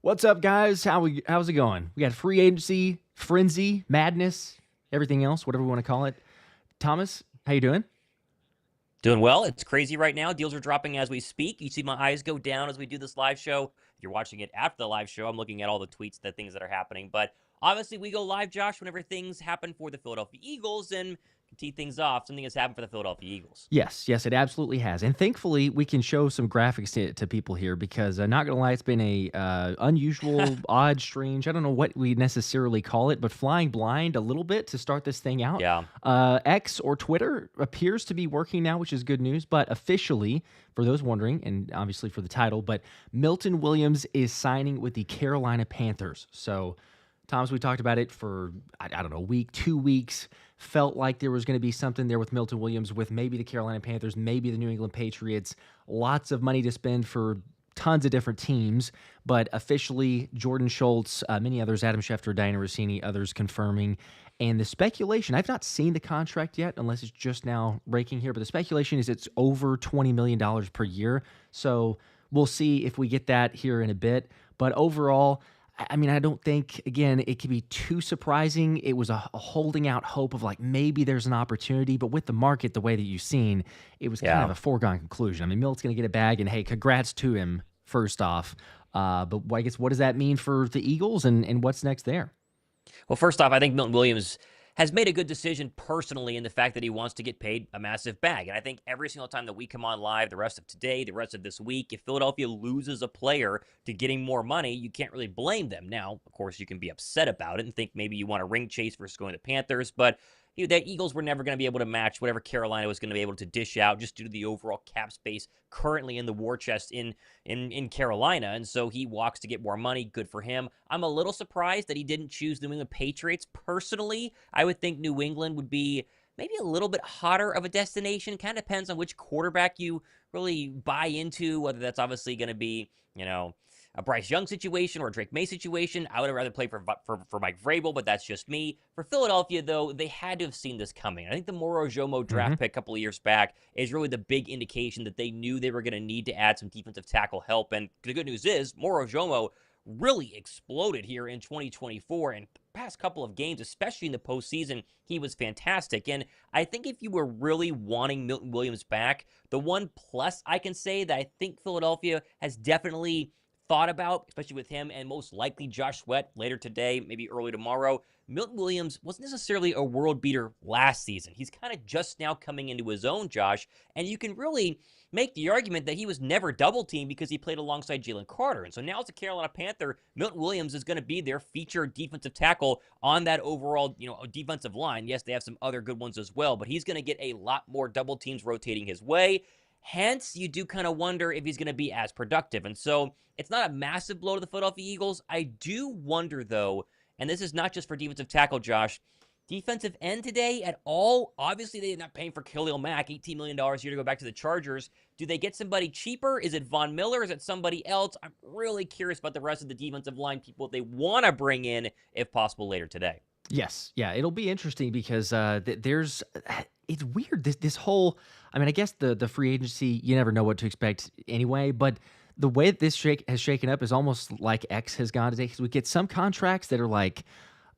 What's up, guys? How's it going? We got free agency, frenzy, madness, everything else, whatever we want to call it. Thomas, how you doing? Doing well. It's crazy right now. Deals are dropping as we speak. You see my eyes go down as we do this live show. If you're watching it after the live show, I'm looking at all the tweets, the things that are happening. But obviously, we go live, Josh, whenever things happen for the Philadelphia Eagles. And to tee things off, something has happened for the Philadelphia Eagles. Yes, it absolutely has. And thankfully, we can show some graphics to people here because, not going to lie, it's been a unusual, odd, strange, I don't know what we necessarily call it, but flying blind a little bit to start this thing out. Yeah. X or Twitter appears to be working now, which is good news. But officially, for those wondering, and obviously for the title, but Milton Williams is signing with the Carolina Panthers. So, Thomas, we talked about it for, I don't know, a week, 2 weeks. Felt like there was going to be something there with Milton Williams, with maybe the Carolina Panthers, maybe the New England Patriots. Lots of money to spend for tons of different teams. But officially, Jordan Schultz, many others, Adam Schefter, Diana Rossini, others confirming. And the speculation, I've not seen the contract yet, unless it's just now breaking here, but the speculation is it's over $20 million per year. So we'll see if we get that here in a bit. But overall, I mean, I don't think, again, it could be too surprising. It was a holding out hope of like maybe there's an opportunity, but with the market the way that you've seen, it was kind of a foregone conclusion. I mean, Milt's going to get a bag, and hey, congrats to him, first off. But I guess what does that mean for the Eagles and what's next there? Well, first off, I think Milton Williams has made a good decision personally in the fact that he wants to get paid a massive bag. And I think every single time that we come on live, the rest of today, the rest of this week, if Philadelphia loses a player to getting more money, you can't really blame them. Now, of course, you can be upset about it and think maybe you want a ring chase versus going to Panthers, but the Eagles were never going to be able to match whatever Carolina was going to be able to dish out just due to the overall cap space currently in the war chest in Carolina. And so he walks to get more money. Good for him. I'm a little surprised that he didn't choose the New England Patriots. Personally, I would think New England would be maybe a little bit hotter of a destination. Kind of depends on which quarterback you really buy into, whether that's obviously going to be, a Bryce Young situation or a Drake May situation. I would have rather played for Mike Vrabel, but that's just me. For Philadelphia, though, they had to have seen this coming. I think the Moro Ojomo draft pick a couple of years back is really the big indication that they knew they were going to need to add some defensive tackle help. And the good news is Moro Ojomo really exploded here in 2024 and past couple of games, especially in the postseason. He was fantastic. And I think if you were really wanting Milton Williams back, the one plus I can say that I think Philadelphia has definitely thought about, especially with him and most likely Josh Sweat later today, maybe early tomorrow. Milton Williams wasn't necessarily a world beater last season. He's kind of just now coming into his own, Josh, and you can really make the argument that he was never double teamed because he played alongside Jalen Carter. And so now as a Carolina Panther, Milton Williams is going to be their featured defensive tackle on that overall, defensive line. Yes, they have some other good ones as well, but he's going to get a lot more double teams rotating his way. Hence, you do kind of wonder if he's going to be as productive. And so it's not a massive blow to the Philadelphia Eagles. I do wonder, though, and this is not just for defensive tackle, Josh, defensive end today at all. Obviously, they're not paying for Khalil Mack, $18 million a year to go back to the Chargers. Do they get somebody cheaper? Is it Von Miller? Is it somebody else? I'm really curious about the rest of the defensive line people they want to bring in, if possible, later today. Yes, yeah, it'll be interesting because it's weird. This whole, I mean, I guess the free agency, you never know what to expect anyway. But the way that this has shaken up is almost like X has gone today because we get some contracts that are like,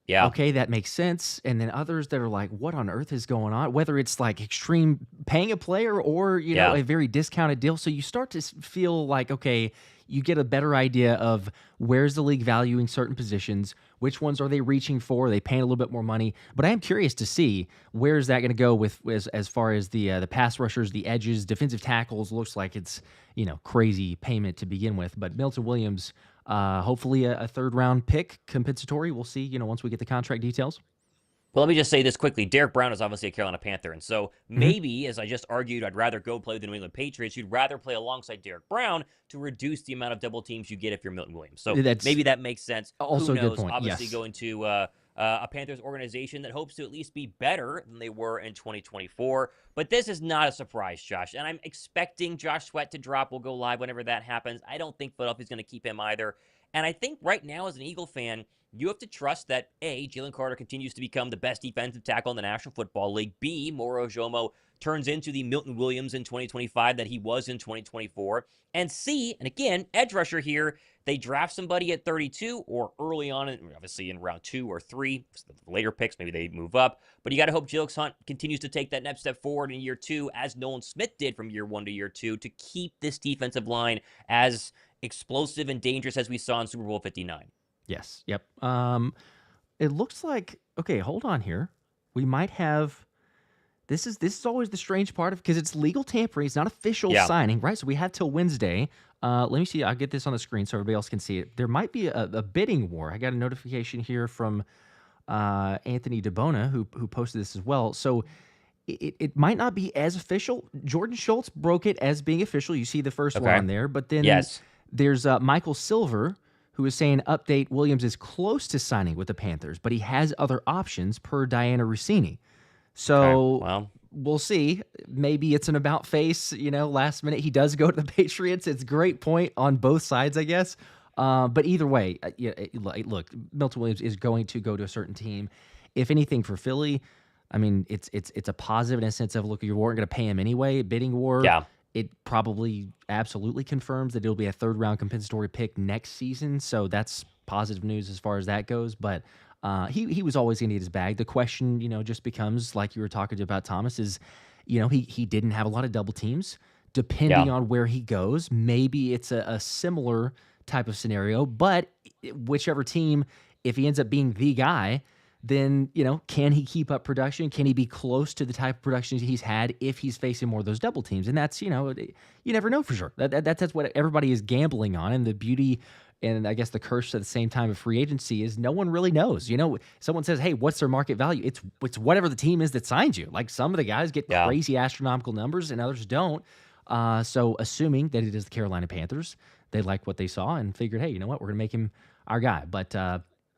Yeah. okay, that makes sense, and then others that are like, what on earth is going on? Whether it's like extreme paying a player or a very discounted deal, so you start to feel like, okay, you get a better idea of where's the league valuing certain positions, which ones are they reaching for? Are they paying a little bit more money? But I am curious to see where is that going to go with as far as the pass rushers, the edges, defensive tackles. Looks like it's crazy payment to begin with. But Milton Williams, hopefully a third round pick compensatory. We'll see. Once we get the contract details. Well, let me just say this quickly. Derek Brown is obviously a Carolina Panther, and so maybe, as I just argued, I'd rather go play with the New England Patriots. You'd rather play alongside Derek Brown to reduce the amount of double teams you get if you're Milton Williams. So maybe that makes sense. Also, who knows? a good point. Obviously, Yes. going to a Panthers organization that hopes to at least be better than they were in 2024. But this is not a surprise, Josh, and I'm expecting Josh Sweat to drop. We'll go live whenever that happens. I don't think Philadelphia's going to keep him either. And I think right now, as an Eagle fan, you have to trust that, A, Jalen Carter continues to become the best defensive tackle in the National Football League. B, Moro Ojomo turns into the Milton Williams in 2025 that he was in 2024. And C, and again, edge rusher here, they draft somebody at 32 or early on, obviously in round 2 or 3, later picks, maybe they move up. But you got to hope Jalen Hunt continues to take that next step forward in year 2, as Nolan Smith did from year 1 to year 2, to keep this defensive line as explosive and dangerous as we saw in Super Bowl 59. Yes. Yep. It looks like, okay, hold on here. We might have, this is always the strange part of, because it's legal tampering. It's not official signing, right? So we have till Wednesday. Let me see. I'll get this on the screen so everybody else can see it. There might be a bidding war. I got a notification here from Anthony DeBona, who posted this as well. So it might not be as official. Jordan Schultz broke it as being official. You see the first one on there. But then there's Michael Silver, who is saying, update, Williams is close to signing with the Panthers, but he has other options per Diana Rossini. So we'll see. Maybe it's an about face, last minute. He does go to the Patriots. It's a great point on both sides, I guess. But either way, look, Milton Williams is going to go to a certain team. If anything, for Philly, I mean, it's a positive in a sense of, look, you weren't going to pay him anyway. Bidding war. Yeah. It probably absolutely confirms that it'll be a third-round compensatory pick next season. So that's positive news as far as that goes. But he was always going to get his bag. The question, just becomes, like you were talking about, Thomas, is, he didn't have a lot of double teams. Depending on where he goes, maybe it's a similar type of scenario. But whichever team, if he ends up being the guy, then, can he keep up production? Can he be close to the type of production he's had if he's facing more of those double teams? And that's, you never know for sure. That's what everybody is gambling on. And the beauty and I guess the curse at the same time of free agency is no one really knows. Someone says, hey, what's their market value? It's whatever the team is that signs you. Like, some of the guys get crazy astronomical numbers and others don't. So assuming that it is the Carolina Panthers, they like what they saw and figured, hey, you know what? We're going to make him our guy. But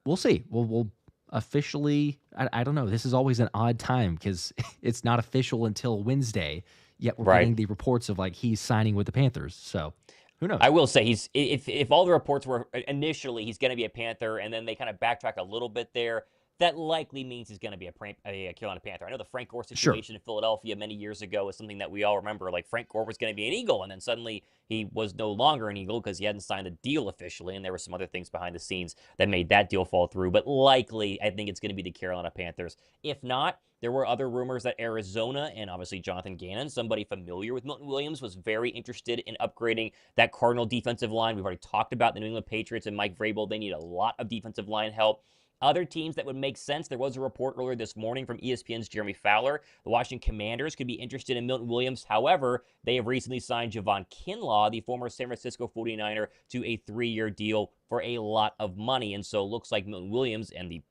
we'll see. We'll officially, I don't know. This is always an odd time because it's not official until Wednesday, yet we're getting the reports of, like, he's signing with the Panthers. So who knows? I will say if all the reports were initially he's going to be a Panther and then they kind of backtrack a little bit there, that likely means he's going to be a Carolina Panther. I know the Frank Gore situation in Philadelphia many years ago was something that we all remember. Like, Frank Gore was going to be an Eagle, and then suddenly he was no longer an Eagle because he hadn't signed the deal officially, and there were some other things behind the scenes that made that deal fall through. But likely, I think it's going to be the Carolina Panthers. If not, there were other rumors that Arizona and obviously Jonathan Gannon, somebody familiar with Milton Williams, was very interested in upgrading that Cardinal defensive line. We've already talked about the New England Patriots and Mike Vrabel. They need a lot of defensive line help. Other teams that would make sense, there was a report earlier this morning from ESPN's Jeremy Fowler. The Washington Commanders could be interested in Milton Williams. However, they have recently signed Javon Kinlaw, the former San Francisco 49er, to a 3-year deal for a lot of money. And so it looks like Milton Williams and the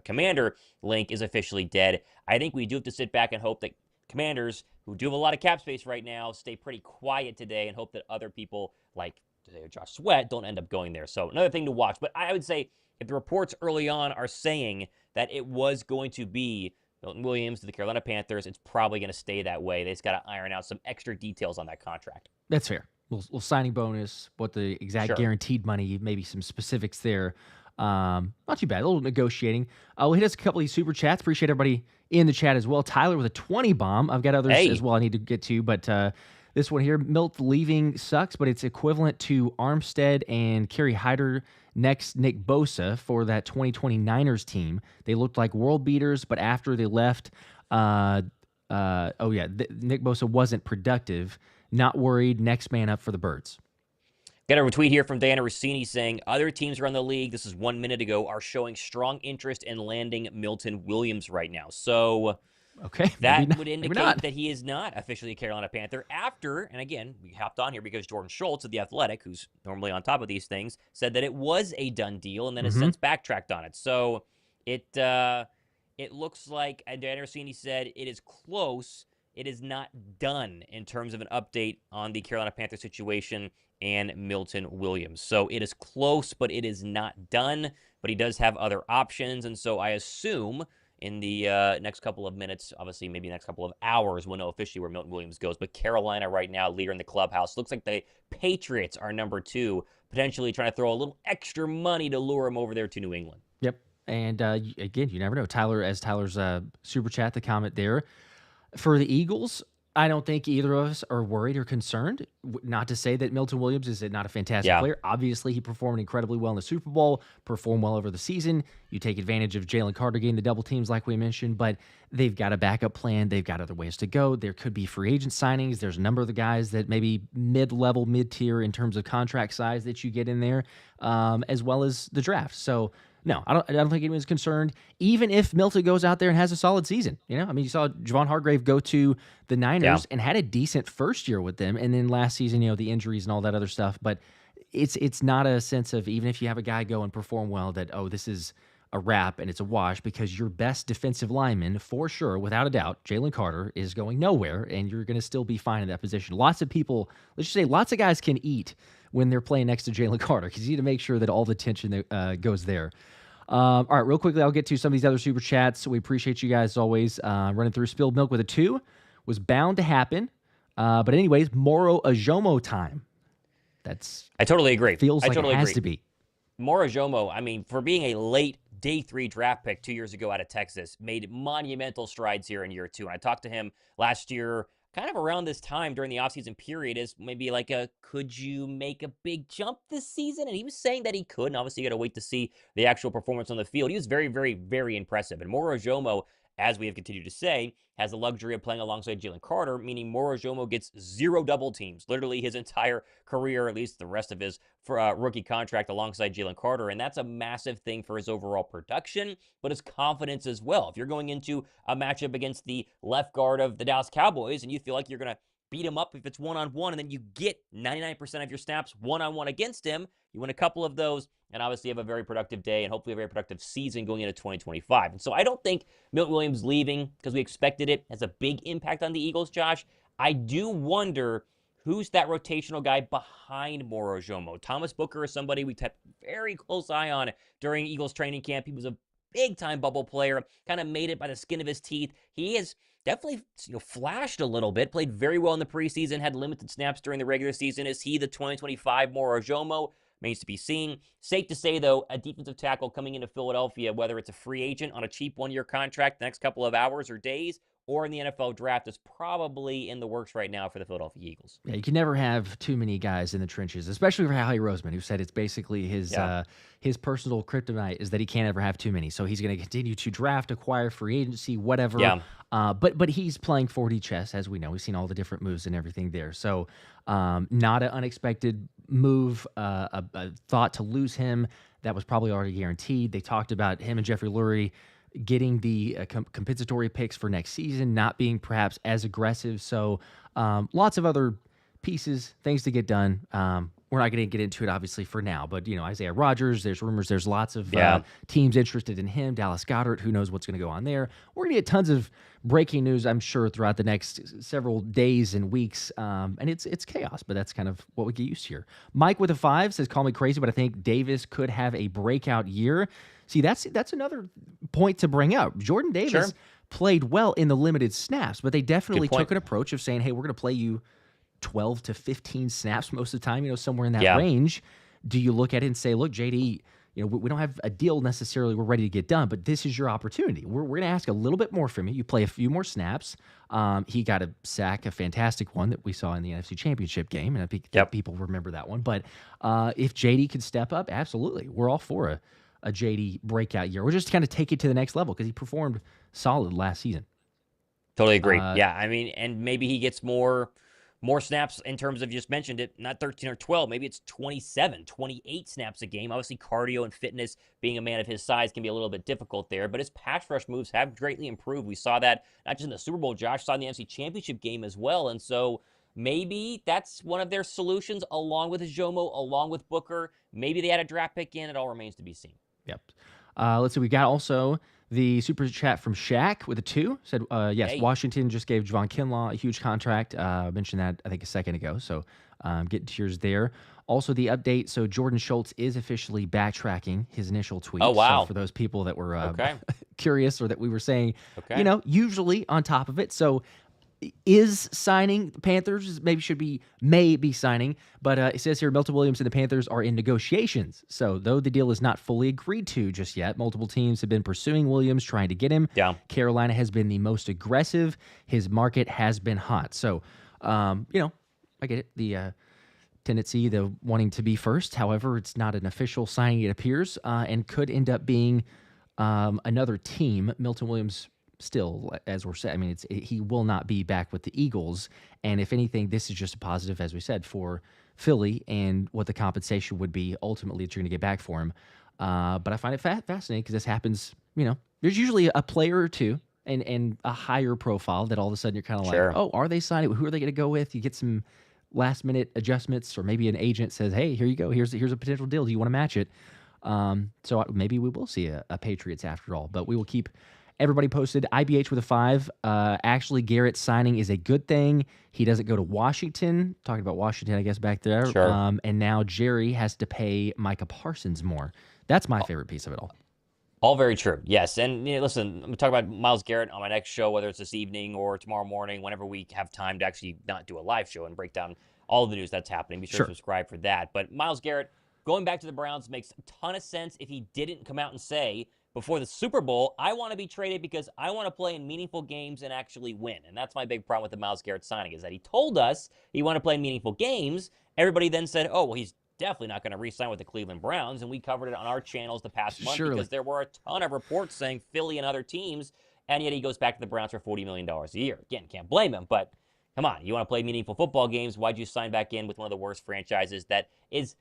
Commander link is officially dead. I think we do have to sit back and hope that Commanders, who do have a lot of cap space right now, stay pretty quiet today and hope that other people like Josh Sweat don't end up going there. So another thing to watch. But I would say, if the reports early on are saying that it was going to be Milton Williams to the Carolina Panthers, it's probably going to stay that way. They just got to iron out some extra details on that contract. That's fair. Little signing bonus, what the exact guaranteed money, maybe some specifics there. Not too bad. A little negotiating. We'll hit us a couple of these super chats. Appreciate everybody in the chat as well. Tyler with a 20 bomb. I've got others as well I need to get to, but this one here, Milt leaving sucks, but it's equivalent to Armstead and Kerry Hyder next Nick Bosa for that 2020 Niners team. They looked like world beaters, but after they left, Nick Bosa wasn't productive. Not worried. Next man up for the Birds. Got a retweet here from Diana Rossini saying, other teams around the league, this is 1 minute ago, are showing strong interest in landing Milton Williams right now. So that would indicate that he is not officially a Carolina Panther after, and again, we hopped on here because Jordan Schultz of The Athletic, who's normally on top of these things, said that it was a done deal and then has since backtracked on it. So it looks like, Diana Rossini said, it is close. It is not done in terms of an update on the Carolina Panther situation and Milton Williams. So it is close, but it is not done. But he does have other options, and so I assume in the next couple of minutes, obviously maybe next couple of hours, we'll know officially where Milton Williams goes. But Carolina right now, leader in the clubhouse. Looks like the Patriots are number 2, potentially trying to throw a little extra money to lure him over there to New England. Yep. And again, you never know. Tyler's super chat, the comment there. For the Eagles, I don't think either of us are worried or concerned. Not to say that Milton Williams is not a fantastic Yeah. player. Obviously, he performed incredibly well in the Super Bowl, performed well over the season. You take advantage of Jalen Carter getting the double teams like we mentioned, but they've got a backup plan. They've got other ways to go. There could be free agent signings. There's a number of the guys that maybe mid-level, mid-tier in terms of contract size that you get in there, as well as the draft. So no, I don't think anyone's concerned. Even if Milton goes out there and has a solid season, I mean, you saw Javon Hargrave go to the Niners and had a decent first year with them, and then last season, the injuries and all that other stuff. But it's not a sense of, even if you have a guy go and perform well, that this is a wrap and it's a wash, because your best defensive lineman, for sure, without a doubt, Jalen Carter, is going nowhere, and you're going to still be fine in that position. Lots of people, let's just say, lots of guys can eat when they're playing next to Jalen Carter, because you need to make sure that all the tension goes there. All right, real quickly, I'll get to some of these other super chats. We appreciate you guys always running through. Spilled Milk with a 2 was bound to happen. But anyways, Moro Ojomo time. I totally agree. Feels like it has to be. Moro Ojomo, I mean, for being a late day 3 draft pick 2 years ago out of Texas, made monumental strides here in year 2. And I talked to him last year, kind of around this time during the offseason period, is maybe like could you make a big jump this season? And he was saying that he could, and obviously you got to wait to see the actual performance on the field. He was very, very, very impressive. And Moro Ojomo, as we have continued to say, has the luxury of playing alongside Jalen Carter, meaning Moro Ojomo gets 0 double teams, literally his entire career, at least the rest of his rookie contract alongside Jalen Carter. And that's a massive thing for his overall production, but his confidence as well. If you're going into a matchup against the left guard of the Dallas Cowboys and you feel like you're going to beat him up if it's one-on-one, and then you get 99% of your snaps one-on-one against him, you win a couple of those, and obviously have a very productive day and hopefully a very productive season going into 2025. And so I don't think Milton Williams leaving, because we expected it, has a big impact on the Eagles, Josh. I do wonder who's that rotational guy behind Moro Ojomo. Thomas Booker is somebody we kept very close eye on during Eagles training camp. He was a big-time bubble player, kind of made it by the skin of his teeth. He is definitely flashed a little bit, played very well in the preseason, had limited snaps during the regular season. Is he the 2025 Moro Ojomo? Remains to be seen. Safe to say, though, a defensive tackle coming into Philadelphia, whether it's a free agent on a cheap one-year contract the next couple of hours or days, or in the NFL draft, is probably in the works right now for the Philadelphia Eagles. Yeah, you can never have too many guys in the trenches, especially for Howie Roseman, who said it's basically his personal kryptonite is that he can't ever have too many. So he's going to continue to draft, acquire, free agency, whatever. Yeah. But he's playing 4D chess, as we know. We've seen all the different moves and everything there. So not an unexpected move, a thought to lose him. That was probably already guaranteed. They talked about him and Jeffrey Lurie getting the compensatory picks for next season, not being perhaps as aggressive. So lots of other pieces, things to get done. We're not going to get into it, obviously, for now. But, Isaiah Rodgers, there's rumors, there's lots of teams interested in him. Dallas Goedert, who knows what's going to go on there. We're going to get tons of breaking news, I'm sure, throughout the next several days and weeks. And it's chaos, but that's kind of what we get used to here. Mike with a 5 says, call me crazy, but I think Davis could have a breakout year. See, that's another point to bring up. Jordan Davis played well in the limited snaps, but they definitely took an approach of saying, hey, we're going to play you 12 to 15 snaps most of the time, somewhere in that range. Do you look at it and say, look, JD, we don't have a deal necessarily we're ready to get done, but this is your opportunity. We're going to ask a little bit more from you. You play a few more snaps. He got a sack, a fantastic one that we saw in the NFC Championship game, and I think people remember that one. But if JD could step up, absolutely. We're all for a JD breakout year. We're just kind of take it to the next level because he performed solid last season. Totally agree. I mean, and maybe he gets more snaps in terms of, just mentioned it, not 13 or 12. Maybe it's 27, 28 snaps a game. Obviously, cardio and fitness, being a man of his size, can be a little bit difficult there. But his pass rush moves have greatly improved. We saw that not just in the Super Bowl, Josh, saw in the NFC Championship game as well. And so maybe that's one of their solutions, along with Ojomo, along with Booker. Maybe they had a draft pick in. It all remains to be seen. Yep. Let's see. We got also the super chat from Shaq with a 2. Said, yes, Washington just gave Javon Kinlaw a huge contract. I mentioned that, I think, a second ago. So getting to yours there. Also, the update. So Jordan Schultz is officially backtracking his initial tweet. Oh, wow. So for those people that were curious, or that we were saying, usually on top of it. So is signing. The Panthers may be signing, but it says here Milton Williams and the Panthers are in negotiations. So though the deal is not fully agreed to just yet, multiple teams have been pursuing Williams, trying to get him. Yeah. Carolina has been the most aggressive. His market has been hot. So, I get it. The tendency, the wanting to be first. However, it's not an official signing, it appears, and could end up being another team. Milton Williams still, as we're saying, I mean, he will not be back with the Eagles. And if anything, this is just a positive, as we said, for Philly and what the compensation would be ultimately that you're going to get back for him. But I find it fascinating because this happens, there's usually a player or two and a higher profile that all of a sudden you're kind of Sure. like, oh, are they signing? Who are they going to go with? You get some last minute adjustments, or maybe an agent says, hey, here you go. Here's a potential deal. Do you want to match it? So maybe we will see a Patriots after all, but we will keep everybody posted. IBH with a 5. Actually, Garrett signing is a good thing. He doesn't go to Washington. Talking about Washington, I guess, back there. Sure. And now Jerry has to pay Micah Parsons more. That's my favorite piece of it all. All very true. Yes. And listen, I'm going to talk about Myles Garrett on my next show, whether it's this evening or tomorrow morning, whenever we have time to actually not do a live show and break down all of the news that's happening. Be sure to subscribe for that. But Myles Garrett, going back to the Browns, makes a ton of sense if he didn't come out and say before the Super Bowl, I want to be traded because I want to play in meaningful games and actually win. And that's my big problem with the Myles Garrett signing, is that he told us he wanted to play in meaningful games. Everybody then said, oh, well, he's definitely not going to re-sign with the Cleveland Browns, and we covered it on our channels the past month because there were a ton of reports saying Philly and other teams, and yet he goes back to the Browns for $40 million a year. Again, can't blame him, but come on, you want to play meaningful football games, why'd you sign back in with one of the worst franchises that is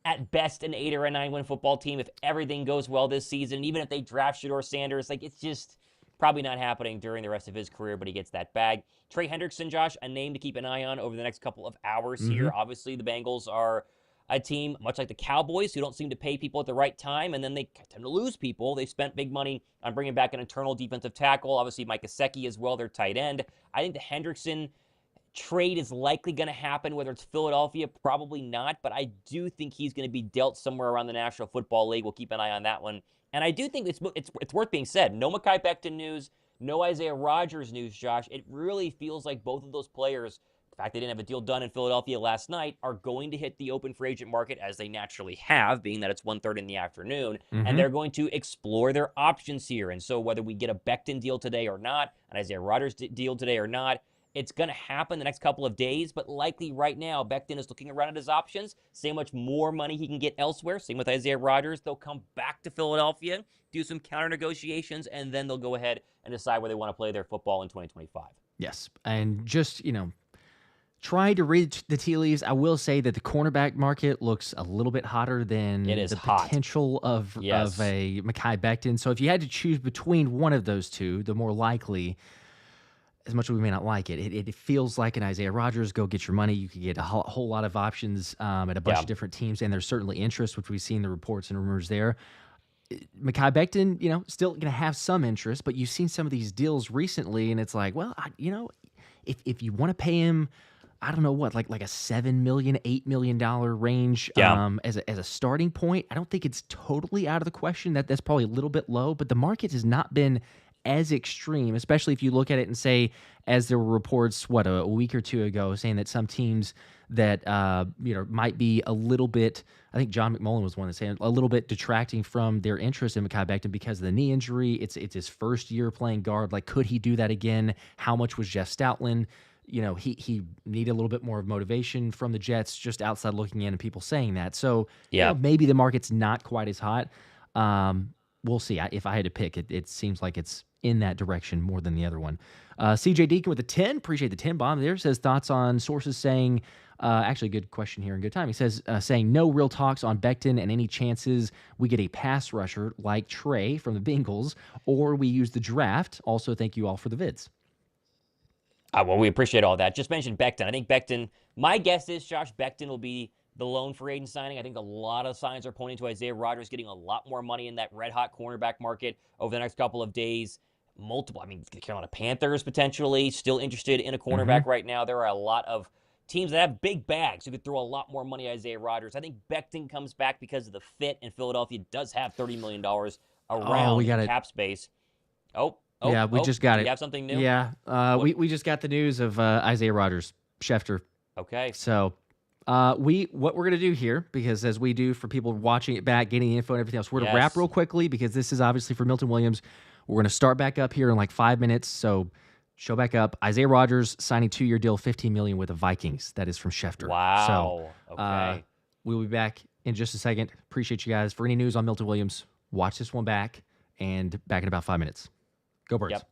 at best an 8 or a 9 win football team if everything goes well this season? Even if they draft Shedeur Sanders, it's just probably not happening during the rest of his career, but he gets that bag. Trey Hendrickson, Josh, a name to keep an eye on over the next couple of hours here. Obviously, the Bengals are a team, much like the Cowboys, who don't seem to pay people at the right time, and then they tend to lose people. They spent big money on bringing back an internal defensive tackle. Obviously, Mike Gesicki as well, their tight end. I think the Hendrickson trade is likely going to happen, whether it's Philadelphia, probably not, but I do think he's going to be dealt somewhere around the National Football League. We'll keep an eye on that one. And I do think it's worth being said. No Mekhi Becton news, no Isaiah Rodgers news, Josh. It really feels like both of those players, the fact they didn't have a deal done in Philadelphia last night, are going to hit the open free agent market as they naturally have, being that it's 1:30 in the afternoon, and they're going to explore their options here. And so whether we get a Becton deal today or not, an Isaiah Rodgers deal today or not, it's going to happen the next couple of days, but likely right now, Becton is looking around at his options, see how much more money he can get elsewhere. Same with Isaiah Rodgers. They'll come back to Philadelphia, do some counter negotiations, and then they'll go ahead and decide where they want to play their football in 2025. Yes, and just, try to read the tea leaves. I will say that the cornerback market looks a little bit hotter than the potential of a Mekhi Becton. So if you had to choose between one of those two, the more likely, as much as we may not like it, it feels like an Isaiah Rodgers, go get your money. You could get a whole lot of options at a bunch of different teams, and there's certainly interest, which we've seen the reports and rumors there. Mekhi Becton, still going to have some interest, but you've seen some of these deals recently, and it's like, well, if you want to pay him, I don't know what, like a $7 million, $8 million range as a starting point, I don't think it's totally out of the question. That's probably a little bit low, but the market has not been as extreme, especially if you look at it and say, as there were reports, a week or two ago, saying that some teams that might be a little bit, I think John McMullen was one that saying a little bit detracting from their interest in Mekhi Becton because of the knee injury. It's his first year playing guard. Like, could he do that again? How much was Jeff Stoutland? He needed a little bit more of motivation from the Jets, just outside looking in and people saying that. So maybe the market's not quite as hot. We'll see. If I had to pick, it seems like it's in that direction more than the other one. CJ Deacon with a 10. Appreciate the 10 bomb there. Says thoughts on sources saying, actually good question here and good time. He says, saying no real talks on Becton and any chances we get a pass rusher like Trey from the Bengals, or we use the draft. Also, thank you all for the vids. Well, we appreciate all that. Just mentioned Becton. I think Becton, my guess is, Josh, Becton will be the lone free agent signing. I think a lot of signs are pointing to Isaiah Rodgers getting a lot more money in that red-hot cornerback market over the next couple of days. The Carolina Panthers potentially still interested in a cornerback right now. There are a lot of teams that have big bags who could throw a lot more money at Isaiah Rodgers. I think Becton comes back because of the fit, and Philadelphia does have $30 million around cap space. Oh, Yeah, we just got do it. you have something new? Yeah, we just got the news of Isaiah Rodgers, Schefter. Okay. So, what we're gonna do here, because as we do for people watching it back, getting the info and everything else, we're gonna wrap Yes. real quickly because this is obviously for Milton Williams. We're gonna start back up here in like 5 minutes. So, show back up. Isaiah Rodgers signing 2-year deal, $15 million with the Vikings. That is from Schefter. Wow. So, Okay. we'll be back in just a second. Appreciate you guys. For any news on Milton Williams, watch this one back and back in about 5 minutes. Go Birds. Yep.